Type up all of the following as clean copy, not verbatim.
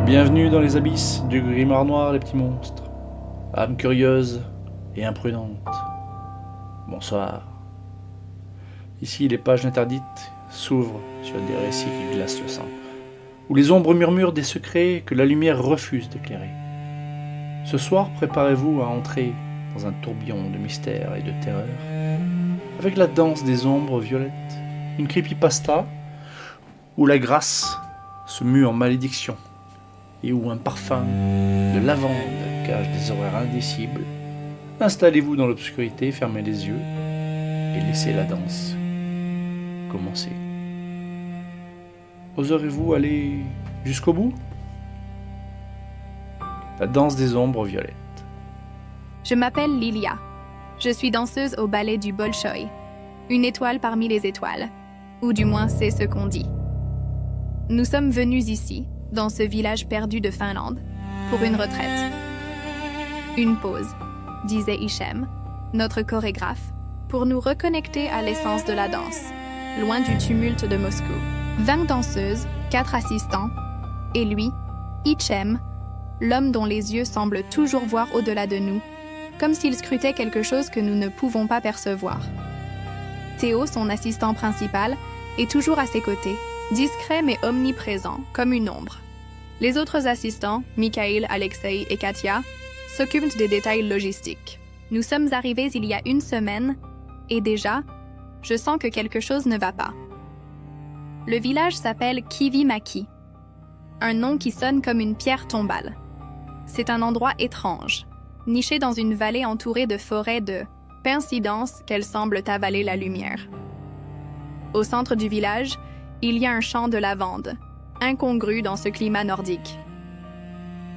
Bienvenue dans les abysses du grimoire noir, les petits monstres. Âmes curieuses et imprudentes. Bonsoir. Ici, les pages interdites s'ouvrent sur des récits qui glacent le sang, où les ombres murmurent des secrets que la lumière refuse d'éclairer. Ce soir, préparez-vous à entrer dans un tourbillon de mystère et de terreur, avec la danse des ombres violettes, une creepypasta où la grâce se mue en malédiction et où un parfum de lavande cache des horreurs indicibles. Installez-vous dans l'obscurité, fermez les yeux et laissez la danse commencer. Oserez-vous aller jusqu'au bout? La danse des ombres violettes. Je m'appelle Lilia. Je suis danseuse au ballet du Bolshoi, une étoile parmi les étoiles, ou du moins c'est ce qu'on dit. Nous sommes venus ici, dans ce village perdu de Finlande, pour une retraite. Une pause, disait Hichem, notre chorégraphe, pour nous reconnecter à l'essence de la danse, loin du tumulte de Moscou. 20 danseuses, 4 assistants, et lui, Hichem, l'homme dont les yeux semblent toujours voir au-delà de nous, comme s'il scrutait quelque chose que nous ne pouvons pas percevoir. Théo, son assistant principal, est toujours à ses côtés, discret mais omniprésent, comme une ombre. Les autres assistants, Mikhail, Alexei et Katia, s'occupent des détails logistiques. Nous sommes arrivés il y a une semaine, et déjà, je sens que quelque chose ne va pas. Le village s'appelle Kivimaki, un nom qui sonne comme une pierre tombale. C'est un endroit étrange, niché dans une vallée entourée de forêts de pinces denses qu'elles semblent avaler la lumière. Au centre du village, il y a un champ de lavande, incongru dans ce climat nordique.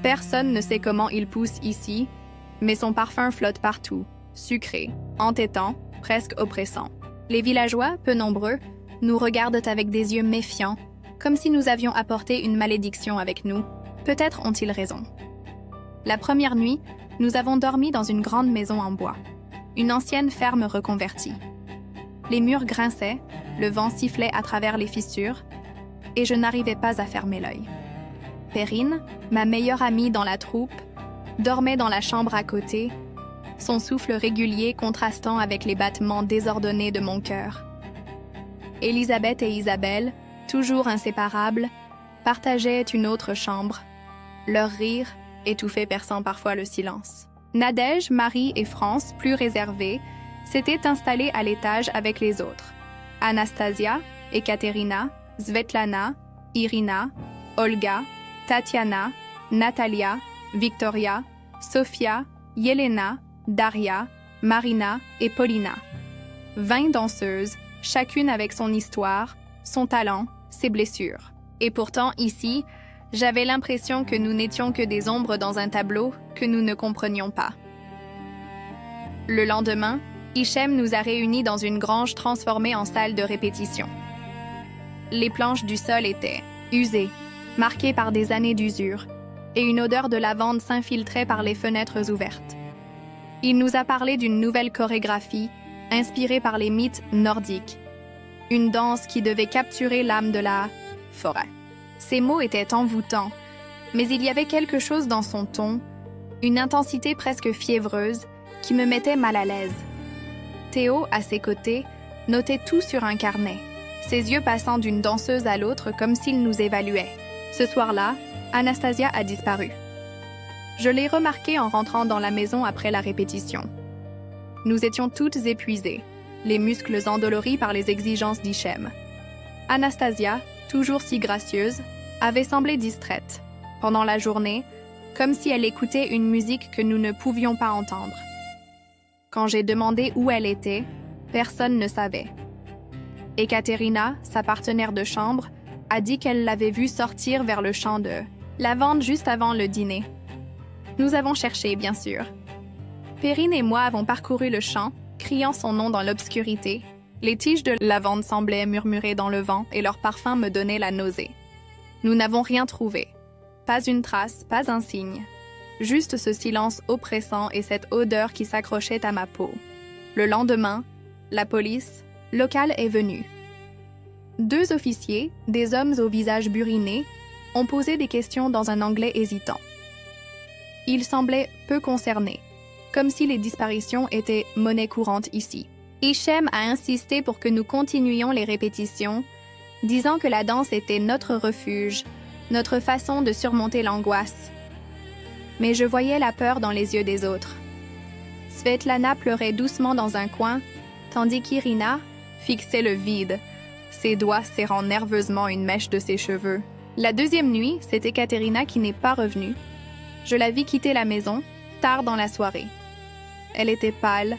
Personne ne sait comment il pousse ici, mais son parfum flotte partout, sucré, entêtant, presque oppressant. Les villageois, peu nombreux, nous regardent avec des yeux méfiants, comme si nous avions apporté une malédiction avec nous. Peut-être ont-ils raison. La première nuit, nous avons dormi dans une grande maison en bois, une ancienne ferme reconvertie. Les murs grinçaient, le vent sifflait à travers les fissures, et je n'arrivais pas à fermer l'œil. Perrine, ma meilleure amie dans la troupe, dormait dans la chambre à côté, son souffle régulier contrastant avec les battements désordonnés de mon cœur. Elisabeth et Isabelle, toujours inséparables, partageaient une autre chambre, leur rire étouffait perçant parfois le silence. Nadège, Marie et France, plus réservées, s'étaient installées à l'étage avec les autres. Anastasia, Ekaterina, Svetlana, Irina, Olga, Tatiana, Natalia, Victoria, Sofia, Yelena, Daria, Marina et Paulina. 20 danseuses, chacune avec son histoire, son talent, ses blessures. Et pourtant, ici, j'avais l'impression que nous n'étions que des ombres dans un tableau que nous ne comprenions pas. Le lendemain, Hichem nous a réunis dans une grange transformée en salle de répétition. Les planches du sol étaient usées, marquées par des années d'usure, et une odeur de lavande s'infiltrait par les fenêtres ouvertes. Il nous a parlé d'une nouvelle chorégraphie, inspirée par les mythes nordiques, une danse qui devait capturer l'âme de la forêt. Ces mots étaient envoûtants, mais il y avait quelque chose dans son ton, une intensité presque fiévreuse, qui me mettait mal à l'aise. Théo, à ses côtés, notait tout sur un carnet, ses yeux passant d'une danseuse à l'autre comme s'il nous évaluait. Ce soir-là, Anastasia a disparu. Je l'ai remarqué en rentrant dans la maison après la répétition. Nous étions toutes épuisées, les muscles endoloris par les exigences d'Hichem. Anastasia, toujours si gracieuse, avait semblé distraite, pendant la journée, comme si elle écoutait une musique que nous ne pouvions pas entendre. Quand j'ai demandé où elle était, personne ne savait. Ekaterina, sa partenaire de chambre, a dit qu'elle l'avait vue sortir vers le champ de lavande juste avant le dîner. Nous avons cherché, bien sûr. Perrine et moi avons parcouru le champ, criant son nom dans l'obscurité. Les tiges de lavande semblaient murmurer dans le vent et leur parfum me donnait la nausée. Nous n'avons rien trouvé. Pas une trace, pas un signe. Juste ce silence oppressant et cette odeur qui s'accrochait à ma peau. Le lendemain, la police locale est venue. 2 officiers, des hommes au visage buriné, ont posé des questions dans un anglais hésitant. Ils semblaient peu concernés, comme si les disparitions étaient monnaie courante ici. Hichem a insisté pour que nous continuions les répétitions, disant que la danse était notre refuge, notre façon de surmonter l'angoisse. Mais je voyais la peur dans les yeux des autres. Svetlana pleurait doucement dans un coin, tandis qu'Irina fixait le vide, ses doigts serrant nerveusement une mèche de ses cheveux. La deuxième nuit, c'est Ekaterina qui n'est pas revenue. Je la vis quitter la maison, tard dans la soirée. Elle était pâle,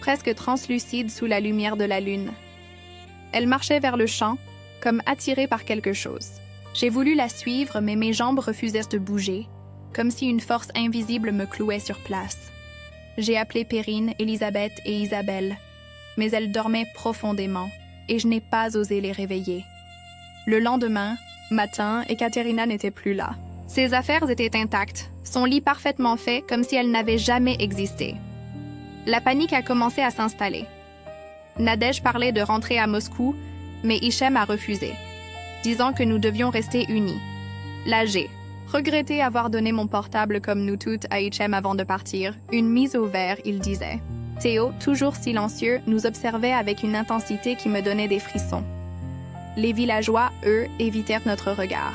presque translucide sous la lumière de la lune. Elle marchait vers le champ, comme attirée par quelque chose. J'ai voulu la suivre, mais mes jambes refusaient de bouger, comme si une force invisible me clouait sur place. J'ai appelé Perrine, Elisabeth et Isabelle, mais elles dormaient profondément, et je n'ai pas osé les réveiller. Le lendemain, matin, Ekaterina n'était plus là. Ses affaires étaient intactes, son lit parfaitement fait, comme si elle n'avait jamais existé. La panique a commencé à s'installer. Nadège parlait de rentrer à Moscou, mais Hichem a refusé, disant que nous devions rester unis. Là, j'ai regretté avoir donné mon portable comme nous toutes à Hichem avant de partir, une mise au vert, il disait. Théo, toujours silencieux, nous observait avec une intensité qui me donnait des frissons. Les villageois, eux, évitèrent notre regard.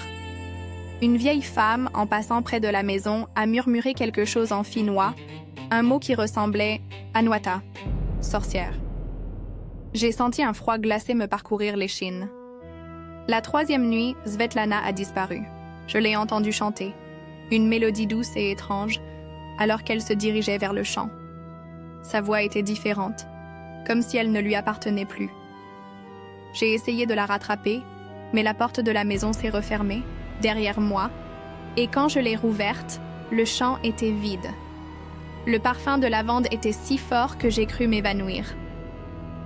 Une vieille femme, en passant près de la maison, a murmuré quelque chose en finnois, un mot qui ressemblait à Nwata, sorcière. J'ai senti un froid glacé me parcourir l'échine. La troisième nuit, Svetlana a disparu. Je l'ai entendue chanter, une mélodie douce et étrange, alors qu'elle se dirigeait vers le champ. Sa voix était différente, comme si elle ne lui appartenait plus. J'ai essayé de la rattraper, mais la porte de la maison s'est refermée, derrière moi, et quand je l'ai rouverte, le champ était vide. Le parfum de lavande était si fort que j'ai cru m'évanouir.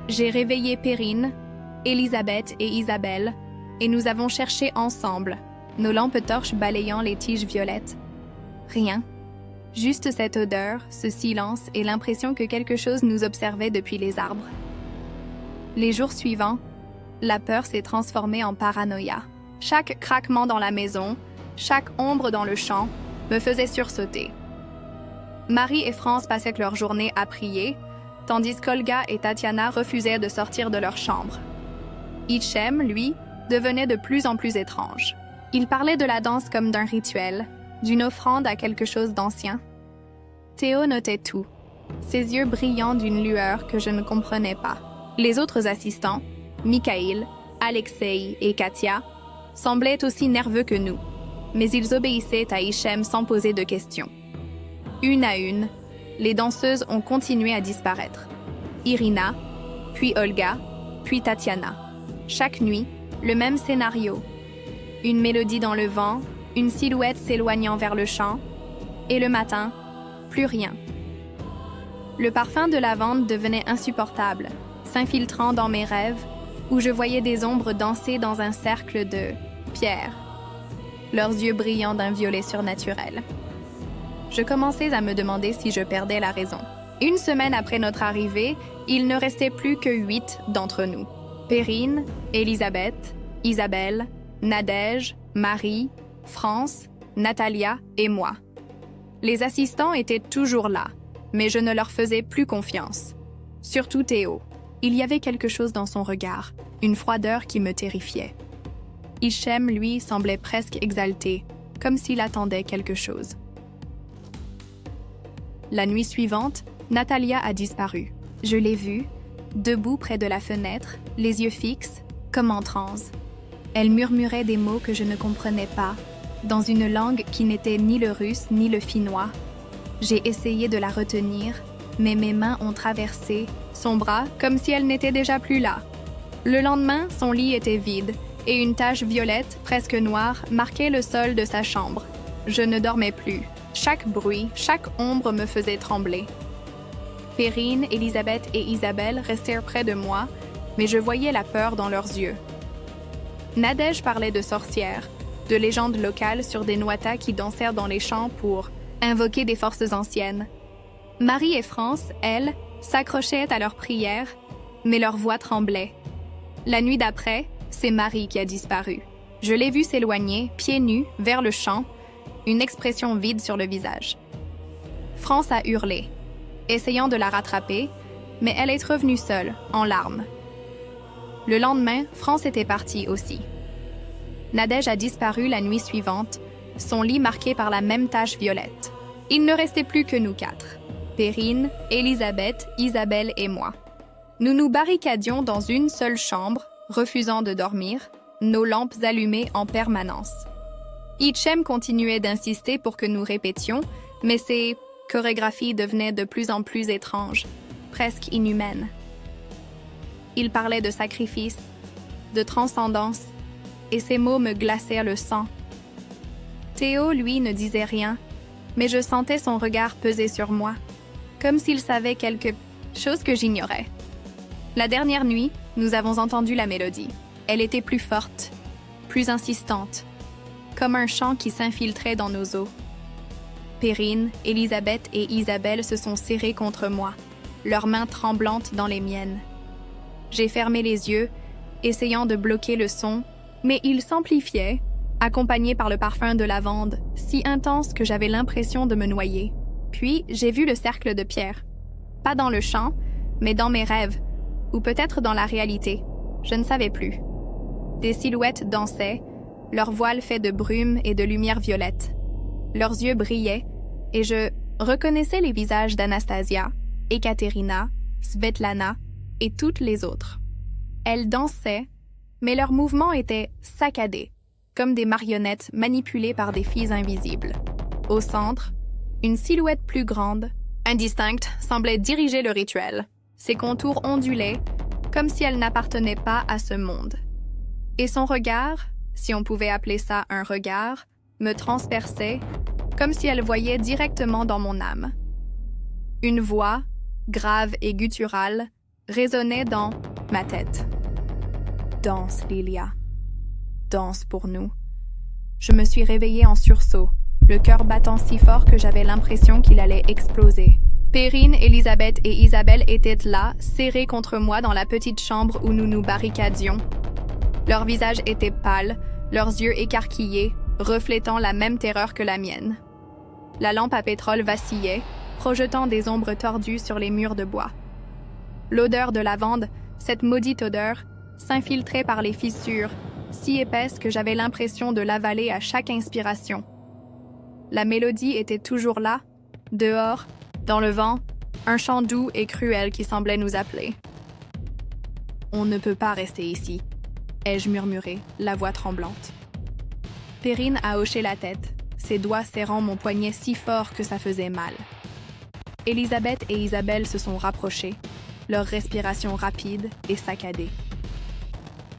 J'ai réveillé Perrine, Elisabeth et Isabelle, et nous avons cherché ensemble, nos lampes torches balayant les tiges violettes. Rien. Juste cette odeur, ce silence et l'impression que quelque chose nous observait depuis les arbres. Les jours suivants, la peur s'est transformée en paranoïa. Chaque craquement dans la maison, chaque ombre dans le champ, me faisait sursauter. Marie et France passaient leur journée à prier, tandis qu'Olga et Tatiana refusaient de sortir de leur chambre. Hichem, lui, devenait de plus en plus étrange. Il parlait de la danse comme d'un rituel, d'une offrande à quelque chose d'ancien. Théo notait tout, ses yeux brillants d'une lueur que je ne comprenais pas. Les autres assistants, Mikhaïl, Alexei et Katia, semblaient aussi nerveux que nous, mais ils obéissaient à Hichem sans poser de questions. Une à une, les danseuses ont continué à disparaître. Irina, puis Olga, puis Tatiana. Chaque nuit, le même scénario. Une mélodie dans le vent, une silhouette s'éloignant vers le champ, et le matin, plus rien. Le parfum de lavande devenait insupportable, s'infiltrant dans mes rêves, où je voyais des ombres danser dans un cercle de pierres, leurs yeux brillant d'un violet surnaturel. Je commençais à me demander si je perdais la raison. Une semaine après notre arrivée, il ne restait plus que 8 d'entre nous. Perrine, Elisabeth, Isabelle, Nadège, Marie, France, Natalia et moi. Les assistants étaient toujours là, mais je ne leur faisais plus confiance. Surtout Théo. Il y avait quelque chose dans son regard, une froideur qui me terrifiait. Hichem, lui, semblait presque exalté, comme s'il attendait quelque chose. La nuit suivante, Natalia a disparu. Je l'ai vue, debout près de la fenêtre, les yeux fixes, comme en transe. Elle murmurait des mots que je ne comprenais pas, dans une langue qui n'était ni le russe ni le finnois. J'ai essayé de la retenir, mais mes mains ont traversé son bras comme si elle n'était déjà plus là. Le lendemain, son lit était vide, et une tache violette, presque noire, marquait le sol de sa chambre. Je ne dormais plus. Chaque bruit, chaque ombre me faisait trembler. Perrine, Elisabeth et Isabelle restèrent près de moi, mais je voyais la peur dans leurs yeux. Nadège parlait de sorcières, de légendes locales sur des Nwata qui dansèrent dans les champs pour invoquer des forces anciennes. Marie et France, elles, s'accrochaient à leurs prières, mais leur voix tremblait. La nuit d'après, c'est Marie qui a disparu. Je l'ai vue s'éloigner, pieds nus, vers le champ, une expression vide sur le visage. France a hurlé, essayant de la rattraper, mais elle est revenue seule, en larmes. Le lendemain, France était partie aussi. Nadège a disparu la nuit suivante, son lit marqué par la même tache violette. Il ne restait plus que nous quatre. Perrine, Elisabeth, Isabelle et moi. Nous nous barricadions dans une seule chambre, refusant de dormir, nos lampes allumées en permanence. Hichem continuait d'insister pour que nous répétions, mais ses chorégraphies devenaient de plus en plus étranges, presque inhumaines. Il parlait de sacrifice, de transcendance, et ses mots me glacèrent le sang. Théo, lui, ne disait rien, mais je sentais son regard peser sur moi, comme s'il savait quelque chose que j'ignorais. La dernière nuit, nous avons entendu la mélodie. Elle était plus forte, plus insistante, comme un chant qui s'infiltrait dans nos os. Perrine, Elisabeth et Isabelle se sont serrées contre moi, leurs mains tremblantes dans les miennes. J'ai fermé les yeux, essayant de bloquer le son, mais il s'amplifiait, accompagné par le parfum de lavande, si intense que j'avais l'impression de me noyer. Puis, j'ai vu le cercle de pierre. Pas dans le champ, mais dans mes rêves, ou peut-être dans la réalité. Je ne savais plus. Des silhouettes dansaient, leurs voiles faits de brume et de lumière violette. Leurs yeux brillaient, et je reconnaissais les visages d'Anastasia, Ekaterina, Svetlana et toutes les autres. Elles dansaient, mais leurs mouvements étaient saccadés, comme des marionnettes manipulées par des filles invisibles. Au centre, une silhouette plus grande, indistincte, semblait diriger le rituel. Ses contours ondulaient, comme si elle n'appartenait pas à ce monde. Et son regard, si on pouvait appeler ça un regard, me transperçait, comme si elle voyait directement dans mon âme. Une voix, grave et gutturale, résonnait dans ma tête. Danse, Lilia. Danse pour nous. Je me suis réveillée en sursaut, le cœur battant si fort que j'avais l'impression qu'il allait exploser. Perrine, Elisabeth et Isabelle étaient là, serrées contre moi dans la petite chambre où nous nous barricadions. Leurs visages étaient pâles, leurs yeux écarquillés, reflétant la même terreur que la mienne. La lampe à pétrole vacillait, projetant des ombres tordues sur les murs de bois. L'odeur de lavande, cette maudite odeur, s'infiltrait par les fissures, si épaisses que j'avais l'impression de l'avaler à chaque inspiration. La mélodie était toujours là, dehors, dans le vent, un chant doux et cruel qui semblait nous appeler. « On ne peut pas rester ici », ai-je murmuré, la voix tremblante. Perrine a hoché la tête, ses doigts serrant mon poignet si fort que ça faisait mal. Elisabeth et Isabelle se sont rapprochées, leur respiration rapide et saccadée.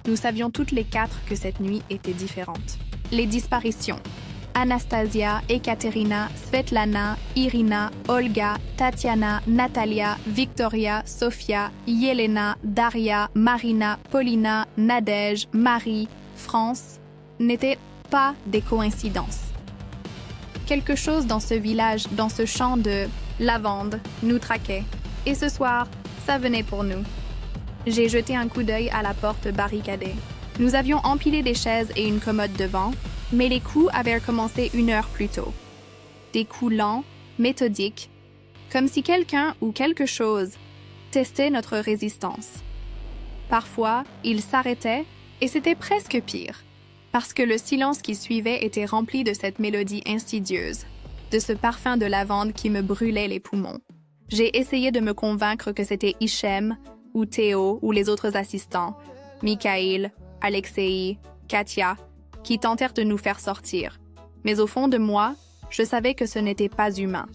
Nous savions toutes les quatre que cette nuit était différente. Les disparitions. Anastasia, Ekaterina, Svetlana, Irina, Olga, Tatiana, Natalia, Victoria, Sofia, Yelena, Daria, Marina, Paulina, Nadège, Marie, France n'étaient pas des coïncidences. Quelque chose dans ce village, dans ce champ de lavande, nous traquait. Et ce soir, ça venait pour nous. J'ai jeté un coup d'œil à la porte barricadée. Nous avions empilé des chaises et une commode devant, mais les coups avaient commencé 1 heure plus tôt. Des coups lents, méthodiques, comme si quelqu'un ou quelque chose testait notre résistance. Parfois, ils s'arrêtaient et c'était presque pire, parce que le silence qui suivait était rempli de cette mélodie insidieuse, de ce parfum de lavande qui me brûlait les poumons. J'ai essayé de me convaincre que c'était Hichem, ou Théo, ou les autres assistants, Mikhail, Alexei, Katia, qui tentèrent de nous faire sortir. Mais au fond de moi, je savais que ce n'était pas humain.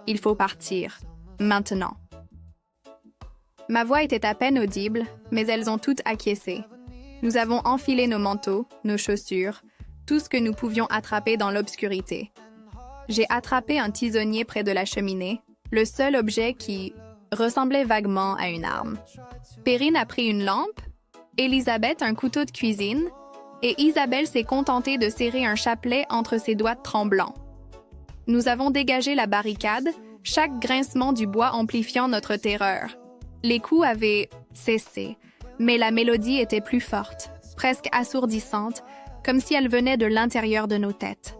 Il faut partir, maintenant. Ma voix était à peine audible, mais elles ont toutes acquiescé. Nous avons enfilé nos manteaux, nos chaussures, tout ce que nous pouvions attraper dans l'obscurité. J'ai attrapé un tisonnier près de la cheminée, le seul objet qui ressemblait vaguement à une arme. Perrine a pris une lampe, Elisabeth un couteau de cuisine, et Isabelle s'est contentée de serrer un chapelet entre ses doigts tremblants. Nous avons dégagé la barricade, chaque grincement du bois amplifiant notre terreur. Les coups avaient cessé, mais la mélodie était plus forte, presque assourdissante, comme si elles venaient de l'intérieur de nos têtes.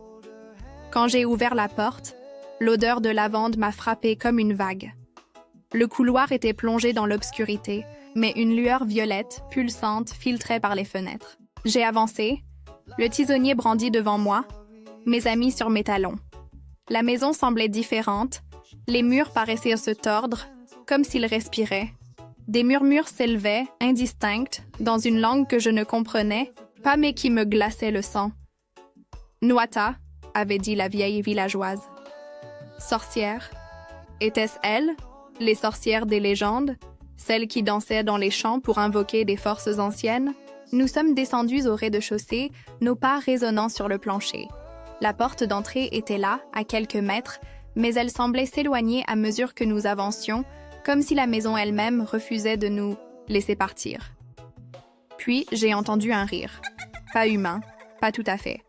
Quand j'ai ouvert la porte, l'odeur de lavande m'a frappée comme une vague. Le couloir était plongé dans l'obscurité, mais une lueur violette, pulsante, filtrait par les fenêtres. J'ai avancé, le tisonnier brandi devant moi, mes amis sur mes talons. La maison semblait différente, les murs paraissaient se tordre, comme s'ils respiraient. Des murmures s'élevaient, indistincts, dans une langue que je ne comprenais pas mais qui me glaçait le sang. « Nuata », avait dit la vieille villageoise. « Sorcière. Était-ce elle, les sorcières des légendes, celles qui dansaient dans les champs pour invoquer des forces anciennes ?» Nous sommes descendus au rez-de-chaussée, nos pas résonnant sur le plancher. La porte d'entrée était là, à quelques mètres, mais elle semblait s'éloigner à mesure que nous avancions, comme si la maison elle-même refusait de nous laisser partir. Puis j'ai entendu un rire. Pas humain, pas tout à fait.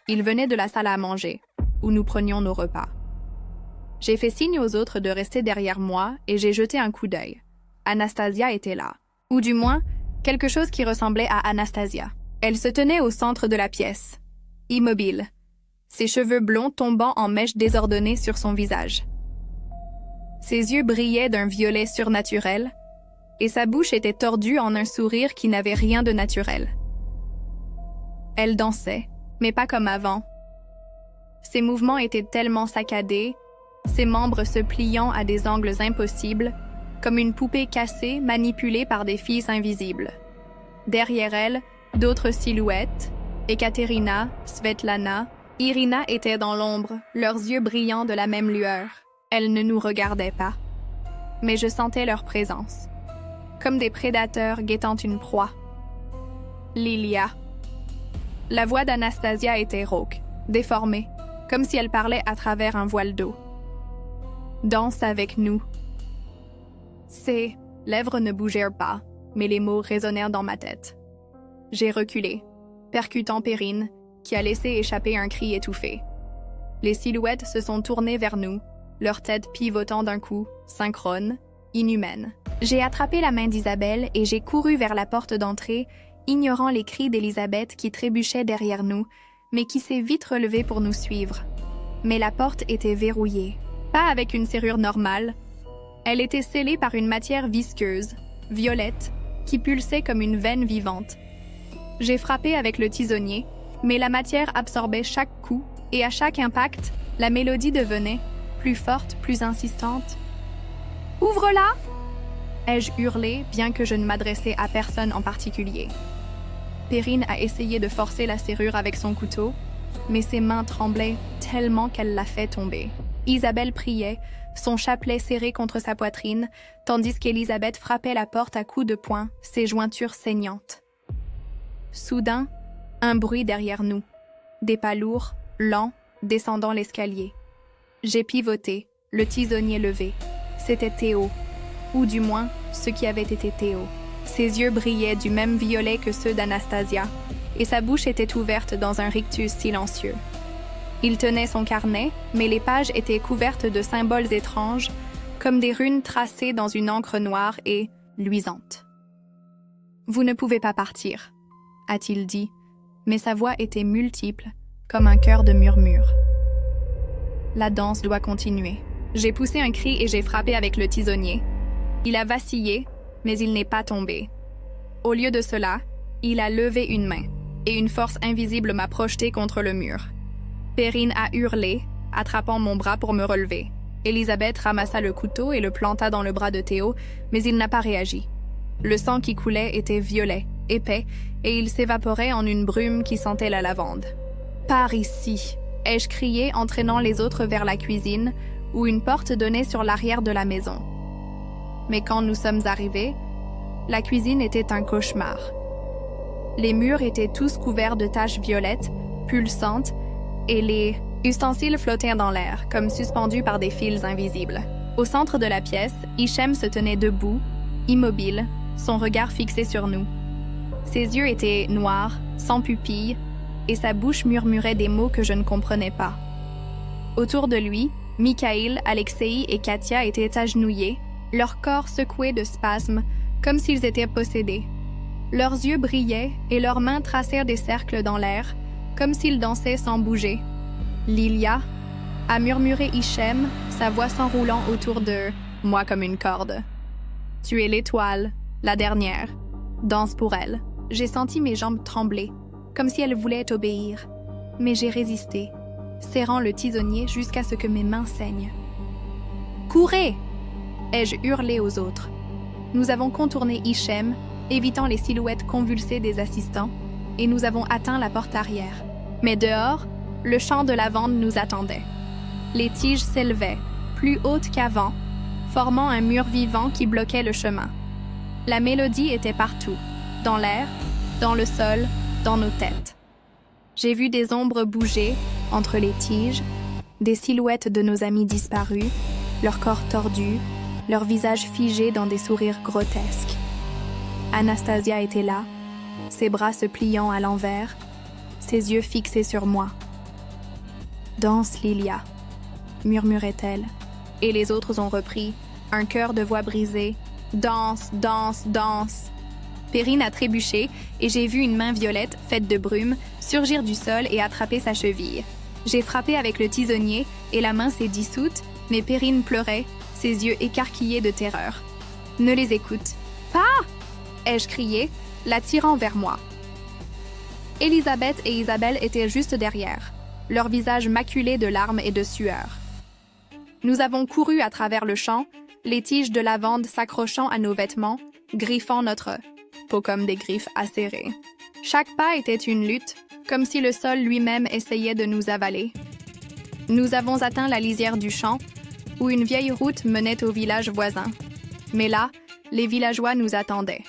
Il venait de la salle à manger, où nous prenions nos repas. J'ai fait signe aux autres de rester derrière moi et j'ai jeté un coup d'œil. Anastasia était là. Ou du moins, quelque chose qui ressemblait à Anastasia. Elle se tenait au centre de la pièce, immobile, ses cheveux blonds tombant en mèches désordonnées sur son visage. Ses yeux brillaient d'un violet surnaturel, et sa bouche était tordue en un sourire qui n'avait rien de naturel. Elle dansait, mais pas comme avant. Ses mouvements étaient tellement saccadés, ses membres se pliant à des angles impossibles, comme une poupée cassée manipulée par des fils invisibles. Derrière elle, d'autres silhouettes, Ekaterina, Svetlana, Irina étaient dans l'ombre, leurs yeux brillants de la même lueur. Elles ne nous regardaient pas, mais je sentais leur présence, comme des prédateurs guettant une proie. Lilia. La voix d'Anastasia était rauque, déformée, comme si elle parlait à travers un voile d'eau. Danse avec nous. Ses lèvres ne bougèrent pas, mais les mots résonnèrent dans ma tête. J'ai reculé, percutant Perrine, qui a laissé échapper un cri étouffé. Les silhouettes se sont tournées vers nous, leurs têtes pivotant d'un coup, synchrones, inhumaines. J'ai attrapé la main d'Isabelle et j'ai couru vers la porte d'entrée, ignorant les cris d'Élisabeth qui trébuchait derrière nous, mais qui s'est vite relevée pour nous suivre. Mais la porte était verrouillée, pas avec une serrure normale. Elle était scellée par une matière visqueuse, violette, qui pulsait comme une veine vivante. J'ai frappé avec le tisonnier, mais la matière absorbait chaque coup, et à chaque impact, la mélodie devenait plus forte, plus insistante. « Ouvre-la !» ai-je hurlé, bien que je ne m'adressais à personne en particulier. Perrine a essayé de forcer la serrure avec son couteau, mais ses mains tremblaient tellement qu'elle l'a fait tomber. Isabelle priait, son chapelet serré contre sa poitrine, tandis qu'Élisabeth frappait la porte à coups de poing, ses jointures saignantes. Soudain, un bruit derrière nous. Des pas lourds, lents, descendant l'escalier. J'ai pivoté, le tisonnier levé. C'était Théo, ou du moins, ce qui avait été Théo. Ses yeux brillaient du même violet que ceux d'Anastasia, et sa bouche était ouverte dans un rictus silencieux. Il tenait son carnet, mais les pages étaient couvertes de symboles étranges, comme des runes tracées dans une encre noire et luisante. « Vous ne pouvez pas partir », a-t-il dit, mais sa voix était multiple, comme un chœur de murmures. La danse doit continuer. J'ai poussé un cri et j'ai frappé avec le tisonnier. Il a vacillé, mais il n'est pas tombé. Au lieu de cela, il a levé une main, et une force invisible m'a projeté contre le mur. Perrine a hurlé, attrapant mon bras pour me relever. Élisabeth ramassa le couteau et le planta dans le bras de Théo, mais il n'a pas réagi. Le sang qui coulait était violet, épais, et il s'évaporait en une brume qui sentait la lavande. « Par ici !» ai-je crié, entraînant les autres vers la cuisine, où une porte donnait sur l'arrière de la maison. Mais quand nous sommes arrivés, la cuisine était un cauchemar. Les murs étaient tous couverts de taches violettes, pulsantes, et les ustensiles flottaient dans l'air, comme suspendus par des fils invisibles. Au centre de la pièce, Hichem se tenait debout, immobile, son regard fixé sur nous. Ses yeux étaient noirs, sans pupilles, et sa bouche murmurait des mots que je ne comprenais pas. Autour de lui, Mikhaïl, Alexei et Katia étaient agenouillés, leur corps secoué de spasmes, comme s'ils étaient possédés. Leurs yeux brillaient et leurs mains tracèrent des cercles dans l'air, comme s'ils dansaient sans bouger. Lilia a murmuré Hichem, sa voix s'enroulant autour de moi comme une corde. Tu es l'étoile, la dernière. Danse pour elle. J'ai senti mes jambes trembler, comme si elles voulaient obéir. Mais j'ai résisté, serrant le tisonnier jusqu'à ce que mes mains saignent. Courez! Ai-je hurlé aux autres. Nous avons contourné Hichem, évitant les silhouettes convulsées des assistants, et nous avons atteint la porte arrière. Mais dehors, le champ de lavande nous attendait. Les tiges s'élevaient, plus hautes qu'avant, formant un mur vivant qui bloquait le chemin. La mélodie était partout, dans l'air, dans le sol, dans nos têtes. J'ai vu des ombres bouger entre les tiges, des silhouettes de nos amis disparus, leurs corps tordus, leurs visages figés dans des sourires grotesques. Anastasia était là, ses bras se pliant à l'envers, ses yeux fixés sur moi. « Danse, Lilia », murmurait-elle, et les autres ont repris, un chœur de voix brisée. « Danse, danse, danse ». Perrine a trébuché et j'ai vu une main violette, faite de brume, surgir du sol et attraper sa cheville. J'ai frappé avec le tisonnier et la main s'est dissoute, mais Perrine pleurait, ses yeux écarquillés de terreur. « Ne les écoute pas !» ai-je crié, l'attirant vers moi. Elisabeth et Isabelle étaient juste derrière, leurs visages maculés de larmes et de sueur. Nous avons couru à travers le champ, les tiges de lavande s'accrochant à nos vêtements, griffant notre peau comme des griffes acérées. Chaque pas était une lutte, comme si le sol lui-même essayait de nous avaler. Nous avons atteint la lisière du champ, où une vieille route menait au village voisin. Mais là, les villageois nous attendaient.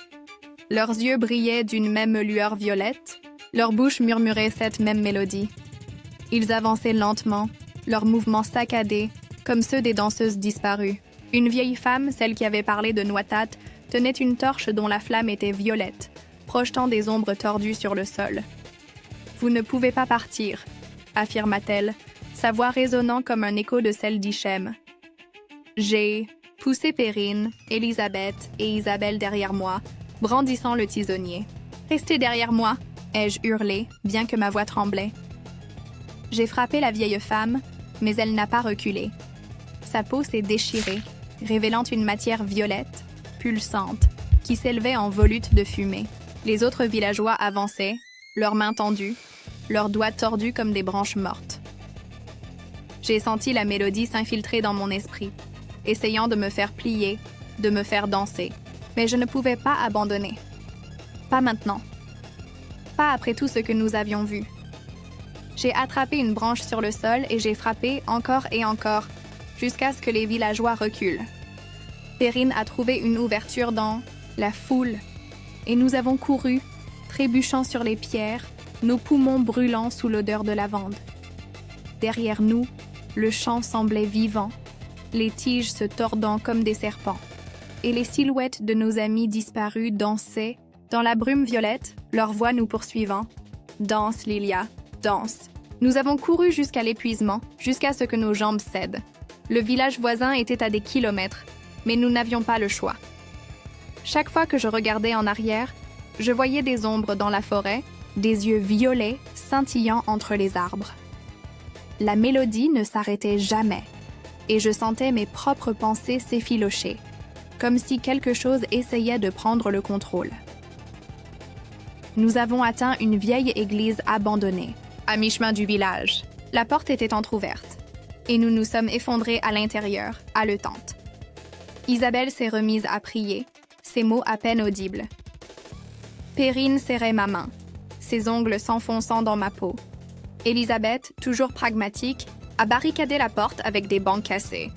Leurs yeux brillaient d'une même lueur violette, leurs bouches murmuraient cette même mélodie. Ils avançaient lentement, leurs mouvements saccadés, comme ceux des danseuses disparues. Une vieille femme, celle qui avait parlé de Noitat, tenait une torche dont la flamme était violette, projetant des ombres tordues sur le sol. « Vous ne pouvez pas partir », affirma-t-elle, sa voix résonnant comme un écho de celle d'Hichem. J'ai poussé Perrine, Elisabeth et Isabelle derrière moi, brandissant le tisonnier. « Restez derrière moi !» ai-je hurlé, bien que ma voix tremblait. J'ai frappé la vieille femme, mais elle n'a pas reculé. Sa peau s'est déchirée, révélant une matière violette, pulsante, qui s'élevait en volutes de fumée. Les autres villageois avançaient, leurs mains tendues, leurs doigts tordus comme des branches mortes. J'ai senti la mélodie s'infiltrer dans mon esprit, essayant de me faire plier, de me faire danser. Mais je ne pouvais pas abandonner. Pas maintenant. Pas après tout ce que nous avions vu. J'ai attrapé une branche sur le sol et j'ai frappé encore et encore, jusqu'à ce que les villageois reculent. Perrine a trouvé une ouverture dans la foule, et nous avons couru, trébuchant sur les pierres, nos poumons brûlant sous l'odeur de lavande. Derrière nous, le champ semblait vivant, les tiges se tordant comme des serpents, et les silhouettes de nos amis disparus dansaient, dans la brume violette, leur voix nous poursuivant. « Danse, Lilia, danse !» Nous avons couru jusqu'à l'épuisement, jusqu'à ce que nos jambes cèdent. Le village voisin était à des kilomètres, mais nous n'avions pas le choix. Chaque fois que je regardais en arrière, je voyais des ombres dans la forêt, des yeux violets scintillant entre les arbres. La mélodie ne s'arrêtait jamais, et je sentais mes propres pensées s'effilocher, comme si quelque chose essayait de prendre le contrôle. Nous avons atteint une vieille église abandonnée, à mi-chemin du village. La porte était entr'ouverte, et nous nous sommes effondrés à l'intérieur, haletantes. Isabelle s'est remise à prier, ses mots à peine audibles. Perrine serrait ma main, ses ongles s'enfonçant dans ma peau. Elisabeth, toujours pragmatique, a barricadé la porte avec des bancs cassés.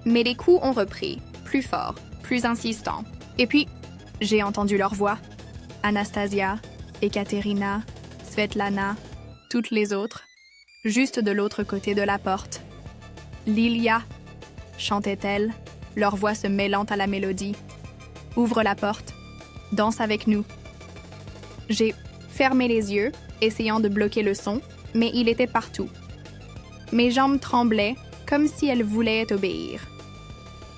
Mais les coups ont repris, plus forts, plus insistants. Et puis, j'ai entendu leur voix. Anastasia, Ekaterina, Svetlana, toutes les autres, juste de l'autre côté de la porte. Lilia, chantait-elle, leur voix se mêlant à la mélodie. Ouvre la porte, danse avec nous. J'ai fermé les yeux, essayant de bloquer le son, mais il était partout. Mes jambes tremblaient, comme si elles voulaient obéir.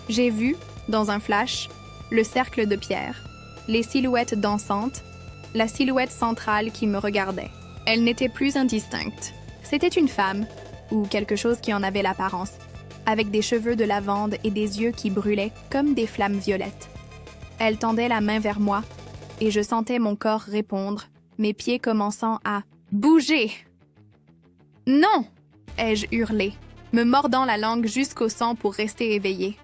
J'ai vu, dans un flash, le cercle de pierre, les silhouettes dansantes, la silhouette centrale qui me regardait. Elle n'était plus indistincte. C'était une femme, ou quelque chose qui en avait l'apparence, avec des cheveux de lavande et des yeux qui brûlaient comme des flammes violettes. Elle tendait la main vers moi, et je sentais mon corps répondre, mes pieds commençant à bouger. « Non !» ai-je hurlé, me mordant la langue jusqu'au sang pour rester éveillée.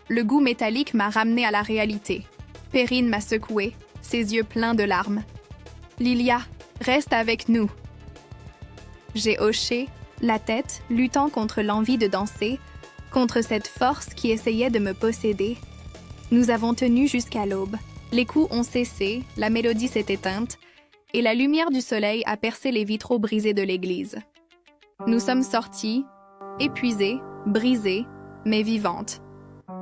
Le goût métallique m'a ramené à la réalité. Perrine m'a secoué, ses yeux pleins de larmes. « Lilia, reste avec nous !» J'ai hoché la tête, luttant contre l'envie de danser, contre cette force qui essayait de me posséder. Nous avons tenu jusqu'à l'aube. Les coups ont cessé, la mélodie s'est éteinte, et la lumière du soleil a percé les vitraux brisés de l'église. Nous sommes sortis, épuisées, brisées, mais vivantes.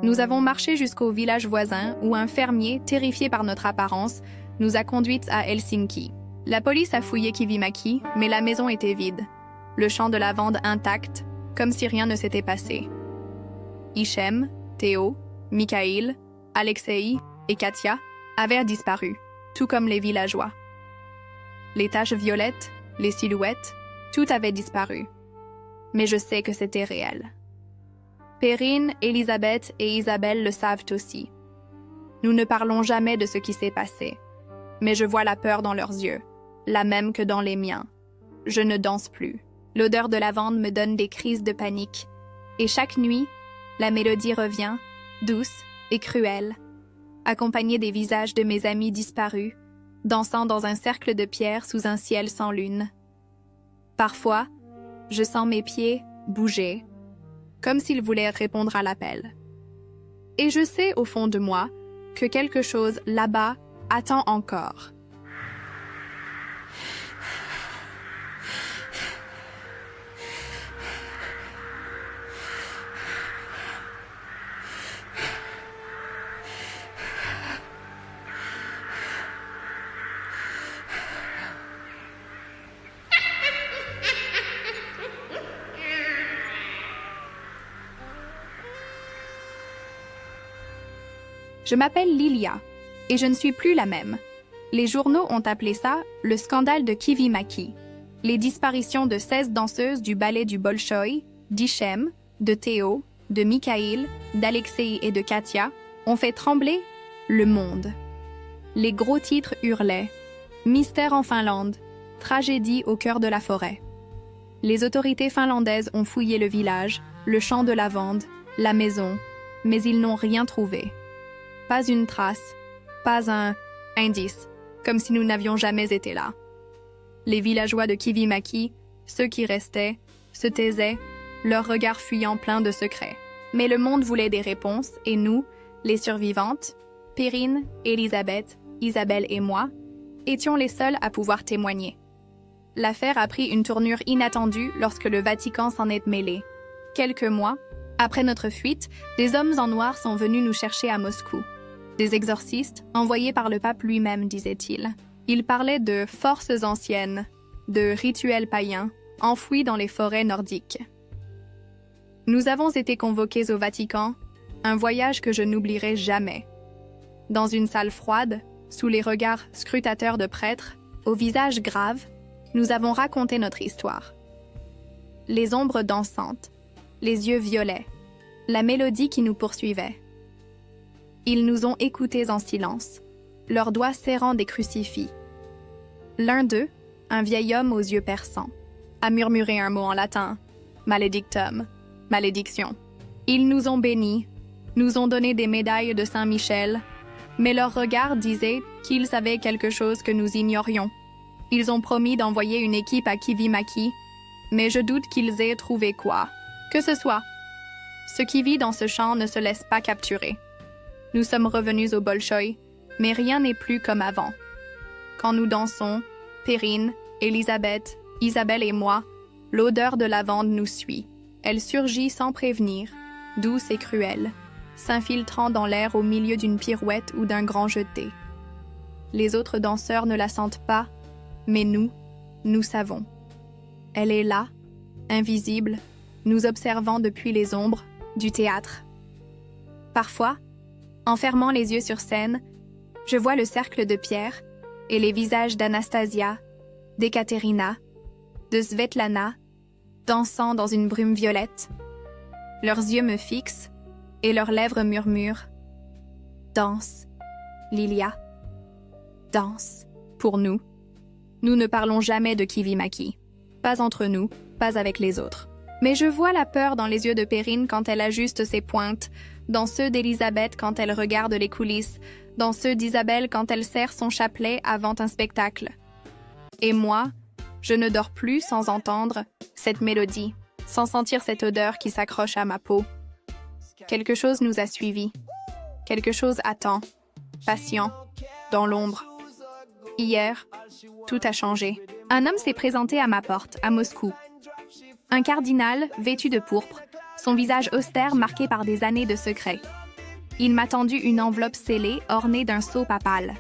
Nous avons marché jusqu'au village voisin où un fermier, terrifié par notre apparence, nous a conduites à Helsinki. La police a fouillé Kivimaki, mais la maison était vide. Le champ de lavande intact, comme si rien ne s'était passé. Hichem, Théo, Mikhail, Alexei et Katia avaient disparu, tout comme les villageois. Les taches violettes, les silhouettes, tout avait disparu. Mais je sais que c'était réel. Perrine, Elisabeth et Isabelle le savent aussi. Nous ne parlons jamais de ce qui s'est passé, mais je vois la peur dans leurs yeux, la même que dans les miens. Je ne danse plus. L'odeur de lavande me donne des crises de panique. Et chaque nuit, la mélodie revient, douce et cruelle, accompagnée des visages de mes amis disparus, dansant dans un cercle de pierre sous un ciel sans lune. Parfois, je sens mes pieds bouger, comme s'ils voulaient répondre à l'appel. Et je sais au fond de moi que quelque chose là-bas attend encore. Je m'appelle Lilia, et je ne suis plus la même. Les journaux ont appelé ça le scandale de Kivimaki. Les disparitions de 16 danseuses du ballet du Bolchoï, d'Hichem, de Théo, de Mikhail, d'Alexei et de Katia ont fait trembler le monde. Les gros titres hurlaient « Mystère en Finlande, tragédie au cœur de la forêt ». Les autorités finlandaises ont fouillé le village, le champ de lavande, la maison, mais ils n'ont rien trouvé. Pas une trace, pas un indice, comme si nous n'avions jamais été là. Les villageois de Kivimaki, ceux qui restaient, se taisaient, leurs regards fuyant pleins de secrets. Mais le monde voulait des réponses, et nous, les survivantes, Perrine, Elisabeth, Isabelle et moi, étions les seuls à pouvoir témoigner. L'affaire a pris une tournure inattendue lorsque le Vatican s'en est mêlé. Quelques mois, après notre fuite, des hommes en noir sont venus nous chercher à Moscou. Des exorcistes envoyés par le pape lui-même, disait-il. Ils parlaient de forces anciennes, de rituels païens, enfouis dans les forêts nordiques. Nous avons été convoqués au Vatican, un voyage que je n'oublierai jamais. Dans une salle froide, sous les regards scrutateurs de prêtres, au visage grave, nous avons raconté notre histoire. Les ombres dansantes, les yeux violets, la mélodie qui nous poursuivait. Ils nous ont écoutés en silence, leurs doigts serrant des crucifix. L'un d'eux, un vieil homme aux yeux perçants, a murmuré un mot en latin, « maledictum », malédiction. Ils nous ont bénis, nous ont donné des médailles de Saint-Michel, mais leur regard disait qu'ils savaient quelque chose que nous ignorions. Ils ont promis d'envoyer une équipe à Kivimaki, mais je doute qu'ils aient trouvé quoi. Que ce soit. Ce qui vit dans ce champ ne se laisse pas capturer. Nous sommes revenus au Bolchoï, mais rien n'est plus comme avant. Quand nous dansons, Perrine, Elisabeth, Isabelle et moi, l'odeur de lavande nous suit. Elle surgit sans prévenir, douce et cruelle, s'infiltrant dans l'air au milieu d'une pirouette ou d'un grand jeté. Les autres danseurs ne la sentent pas, mais nous savons. Elle est là, invisible, nous observant depuis les ombres du théâtre. Parfois, en fermant les yeux sur scène, je vois le cercle de pierre, et les visages d'Anastasia, d'Ekaterina, de Svetlana, dansant dans une brume violette. Leurs yeux me fixent et leurs lèvres murmurent « Danse, Lilia, danse, pour nous. » Nous ne parlons jamais de Kivimaki. Pas entre nous, pas avec les autres. Mais je vois la peur dans les yeux de Perrine quand elle ajuste ses pointes, dans ceux d'Elisabeth quand elle regarde les coulisses, dans ceux d'Isabelle quand elle serre son chapelet avant un spectacle. Et moi, je ne dors plus sans entendre cette mélodie, sans sentir cette odeur qui s'accroche à ma peau. Quelque chose nous a suivis. Quelque chose attend, patient, dans l'ombre. Hier, tout a changé. Un homme s'est présenté à ma porte, à Moscou. Un cardinal, vêtu de pourpre, son visage austère marqué par des années de secret. Il m'a tendu une enveloppe scellée ornée d'un sceau papal.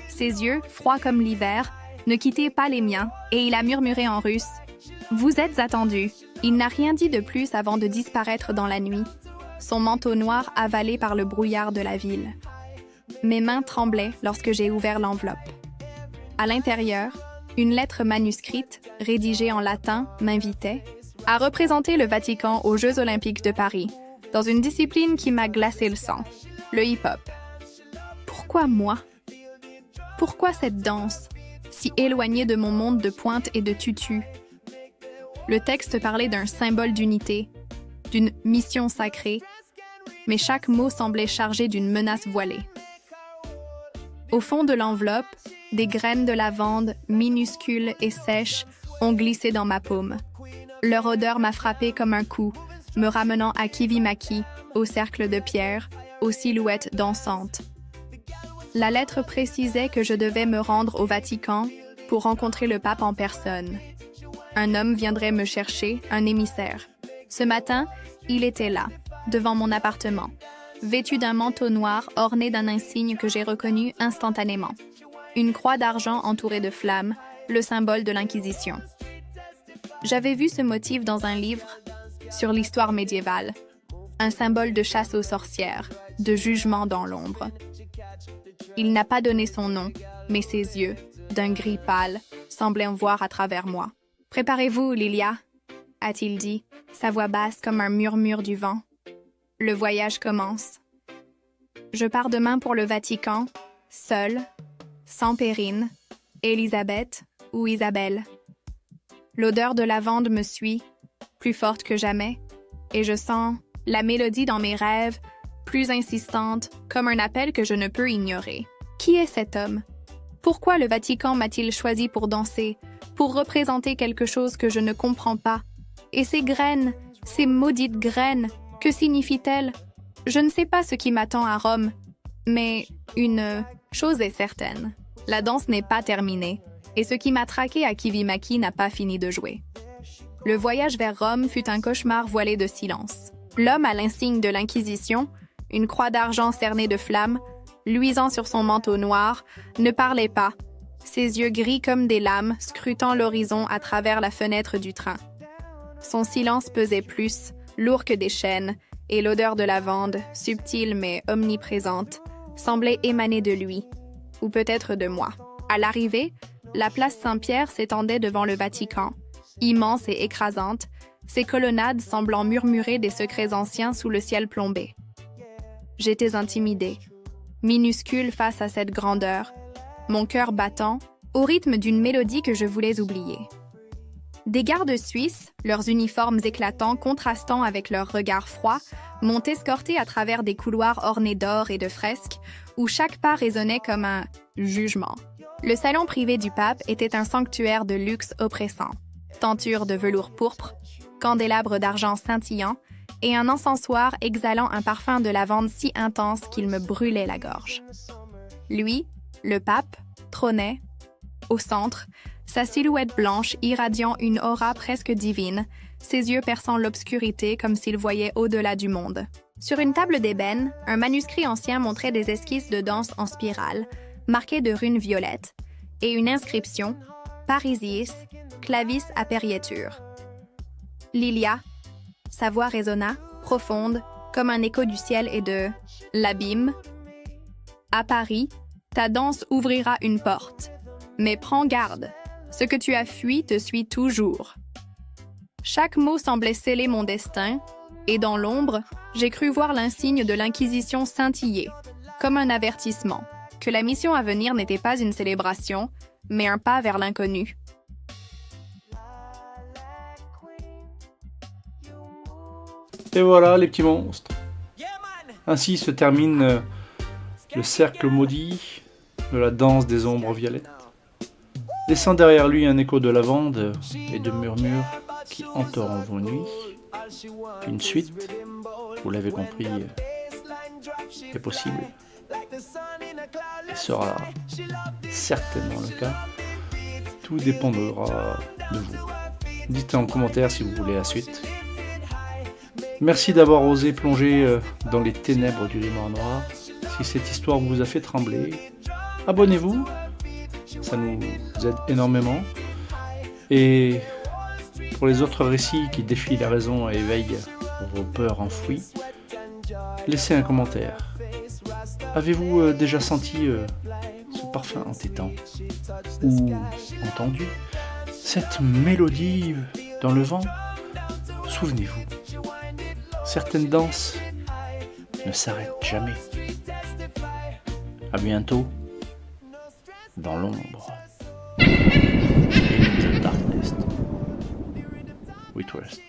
Ses yeux, froids comme l'hiver, ne quittaient pas les miens et il a murmuré en russe « Vous êtes attendu ». Il n'a rien dit de plus avant de disparaître dans la nuit, son manteau noir avalé par le brouillard de la ville. Mes mains tremblaient lorsque j'ai ouvert l'enveloppe. À l'intérieur, une lettre manuscrite, rédigée en latin, m'invitait à représenter le Vatican aux Jeux olympiques de Paris, dans une discipline qui m'a glacé le sang, le hip-hop. Pourquoi moi? Pourquoi cette danse, si éloignée de mon monde de pointe et de tutu? Le texte parlait d'un symbole d'unité, d'une mission sacrée, mais chaque mot semblait chargé d'une menace voilée. Au fond de l'enveloppe, des graines de lavande, minuscules et sèches, ont glissé dans ma paume. Leur odeur m'a frappé comme un coup, me ramenant à Kivimaki, au cercle de pierre, aux silhouettes dansantes. La lettre précisait que je devais me rendre au Vatican pour rencontrer le pape en personne. Un homme viendrait me chercher, un émissaire. Ce matin, il était là, devant mon appartement, vêtu d'un manteau noir orné d'un insigne que j'ai reconnu instantanément. Une croix d'argent entourée de flammes, le symbole de l'Inquisition. J'avais vu ce motif dans un livre sur l'histoire médiévale, un symbole de chasse aux sorcières, de jugement dans l'ombre. Il n'a pas donné son nom, mais ses yeux, d'un gris pâle, semblaient en voir à travers moi. « Préparez-vous, Lilia », a-t-il dit, sa voix basse comme un murmure du vent. Le voyage commence. Je pars demain pour le Vatican, seule, sans Perrine, Elisabeth ou Isabelle. L'odeur de lavande me suit, plus forte que jamais, et je sens la mélodie dans mes rêves, plus insistante, comme un appel que je ne peux ignorer. Qui est cet homme? Pourquoi le Vatican m'a-t-il choisi pour danser, pour représenter quelque chose que je ne comprends pas? Et ces graines, ces maudites graines, que signifient-elles? Je ne sais pas ce qui m'attend à Rome, mais une chose est certaine. La danse n'est pas terminée, et ce qui m'a traqué à Kivimaki n'a pas fini de jouer. Le voyage vers Rome fut un cauchemar voilé de silence. L'homme à l'insigne de l'Inquisition, une croix d'argent cernée de flammes, luisant sur son manteau noir, ne parlait pas, ses yeux gris comme des lames scrutant l'horizon à travers la fenêtre du train. Son silence pesait plus, lourd que des chaînes, et l'odeur de lavande, subtile mais omniprésente, semblait émaner de lui, ou peut-être de moi. À l'arrivée, la place Saint-Pierre s'étendait devant le Vatican, immense et écrasante, ses colonnades semblant murmurer des secrets anciens sous le ciel plombé. J'étais intimidée, minuscule face à cette grandeur, mon cœur battant, au rythme d'une mélodie que je voulais oublier. Des gardes suisses, leurs uniformes éclatants contrastant avec leurs regards froids, m'ont escorté à travers des couloirs ornés d'or et de fresques, où chaque pas résonnait comme un jugement. Le salon privé du pape était un sanctuaire de luxe oppressant. Tenture de velours pourpre, candélabres d'argent scintillant et un encensoir exhalant un parfum de lavande si intense qu'il me brûlait la gorge. Lui, le pape, trônait, au centre, sa silhouette blanche irradiant une aura presque divine, ses yeux perçant l'obscurité comme s'il voyait au-delà du monde. Sur une table d'ébène, un manuscrit ancien montrait des esquisses de danse en spirale, marquées de runes violettes, et une inscription « Parisiis, clavis aperiatur ». Lilia, sa voix résonna, profonde, comme un écho du ciel et de « l'abîme ». À Paris, ta danse ouvrira une porte. Mais prends garde, ce que tu as fui te suit toujours. Chaque mot semblait sceller mon destin, et dans l'ombre, j'ai cru voir l'insigne de l'Inquisition scintiller, comme un avertissement, que la mission à venir n'était pas une célébration, mais un pas vers l'inconnu. Et voilà les petits monstres. Ainsi se termine le cercle maudit de la danse des ombres violettes, laissant derrière lui un écho de lavande et de murmures qui hanteront vos nuits. Une suite, vous l'avez compris, est possible et sera certainement le cas. Tout dépendra de vous. Dites en commentaire si vous voulez la suite. Merci d'avoir osé plonger dans les ténèbres du grimoire noir. Si cette histoire vous a fait trembler, abonnez-vous, ça nous aide énormément. Et pour les autres récits qui défient la raison et éveillent vos peurs enfouies, laissez un commentaire. Avez-vous déjà senti ce parfum entêtant ou entendu cette mélodie dans le vent? Souvenez-vous, certaines danses ne s'arrêtent jamais. À bientôt dans l'ombre. In the darkness we trust.